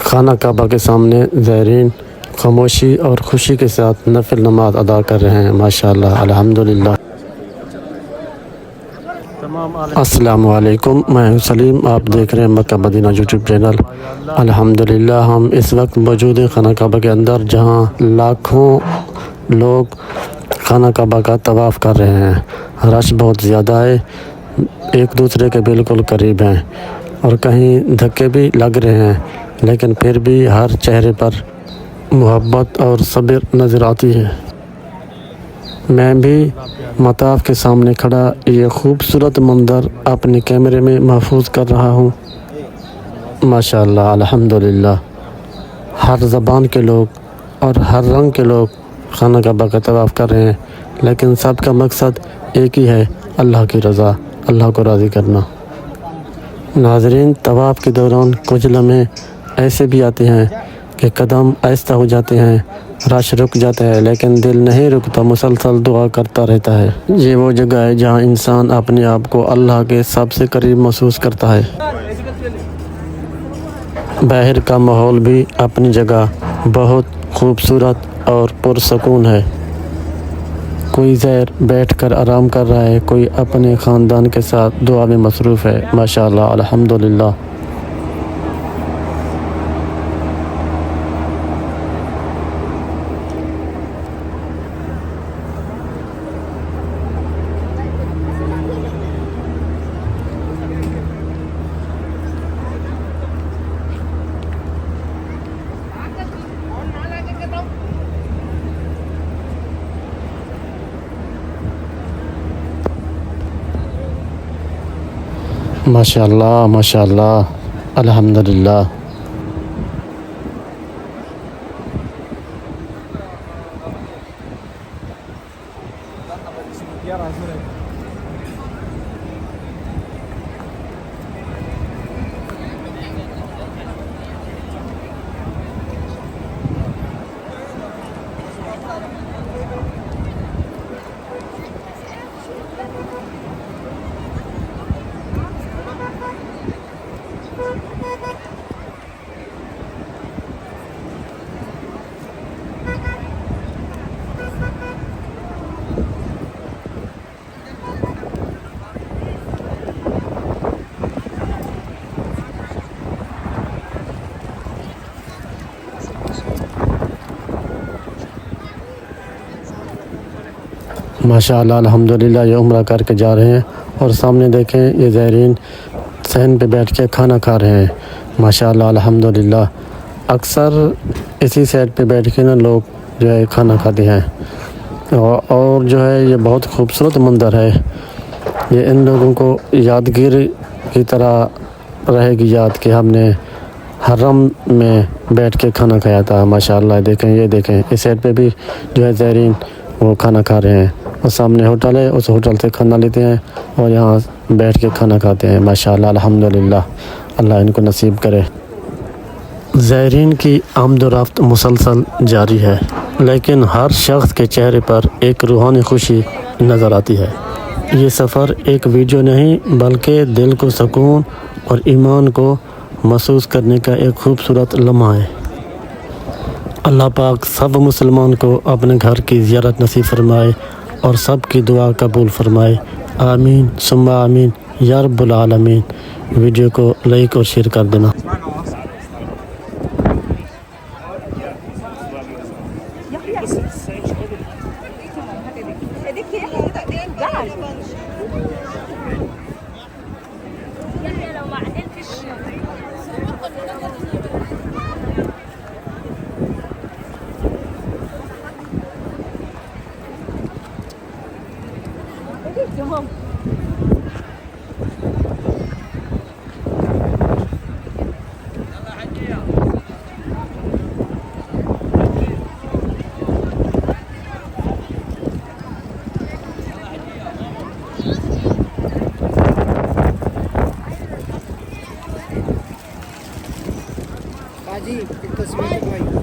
خانہ کعبہ کے سامنے زائرین خاموشی اور خوشی کے ساتھ نفل نماز ادا کر رہے ہیں۔ ماشاءاللہ، الحمدللہ۔ السلام علیکم، میں ہوں سلیم، آپ دیکھ رہے ہیں مکہ مدینہ یوٹیوب چینل۔ الحمدللہ ہم اس وقت موجود ہیں خانہ کعبہ کے اندر، جہاں لاکھوں لوگ خانہ کعبہ کا طواف کر رہے ہیں۔ رش بہت زیادہ ہے، ایک دوسرے کے بالکل قریب ہیں اور کہیں دھکے بھی لگ رہے ہیں، لیکن پھر بھی ہر چہرے پر محبت اور صبر نظر آتی ہے۔ میں بھی مطاف کے سامنے کھڑا یہ خوبصورت منظر اپنے کیمرے میں محفوظ کر رہا ہوں۔ ماشاءاللہ، الحمدللہ، ہر زبان کے لوگ اور ہر رنگ کے لوگ خانہ کعبہ کا طواف کر رہے ہیں، لیکن سب کا مقصد ایک ہی ہے، اللہ کی رضا، اللہ کو راضی کرنا۔ ناظرین، طواف کے دوران کچھ لمحے ایسے بھی آتے ہیں کہ قدم آہستہ ہو جاتے ہیں، رش رک جاتا ہے، لیکن دل نہیں رکتا، مسلسل دعا کرتا رہتا ہے۔ یہ وہ جگہ ہے جہاں انسان اپنے آپ کو اللہ کے سب سے قریب محسوس کرتا ہے۔ باہر کا ماحول بھی اپنی جگہ بہت خوبصورت اور پرسکون ہے۔ کوئی زائر بیٹھ کر آرام کر رہا ہے، کوئی اپنے خاندان کے ساتھ دعا میں مصروف ہے۔ ماشاءاللہ، الحمدللہ۔ ماشاءاللہ، ماشاءاللہ، الحمدللہ۔ ماشاءاللہ، الحمدللہ، یہ عمرہ کر کے جا رہے ہیں اور سامنے دیکھیں یہ زائرین صحن پہ بیٹھ کے کھانا کھا رہے ہیں۔ ماشاءاللہ، الحمدللہ۔ اکثر اسی سائڈ پہ بیٹھ کے لوگ جو ہے کھانا کھاتے ہیں، اور جو ہے یہ بہت خوبصورت منظر ہے۔ یہ ان لوگوں کو یادگیر کی طرح رہے گی یاد کہ ہم نے حرم میں بیٹھ کے کھانا کھایا تھا۔ ماشاءاللہ، دیکھیں، یہ دیکھیں، اس سائڈ پہ بھی جو ہے زائرین وہ کھانا کھا رہے ہیں، اور سامنے ہوٹل ہے، اس ہوٹل سے کھانا لیتے ہیں اور یہاں بیٹھ کے کھانا کھاتے ہیں۔ ماشاءاللہ، الحمدللہ، اللہ ان کو نصیب کرے۔ زائرین کی آمد و رفت مسلسل جاری ہے، لیکن ہر شخص کے چہرے پر ایک روحانی خوشی نظر آتی ہے۔ یہ سفر ایک ویڈیو نہیں بلکہ دل کو سکون اور ایمان کو محسوس کرنے کا ایک خوبصورت لمحہ ہے۔ اللہ پاک سب مسلمان کو اپنے گھر کی زیارت نصیب فرمائے اور سب کی دعا قبول فرمائے، آمین ثم آمین یا رب العالمین۔ ویڈیو کو لائک اور شیئر کر دینا۔ جی ایک تصویر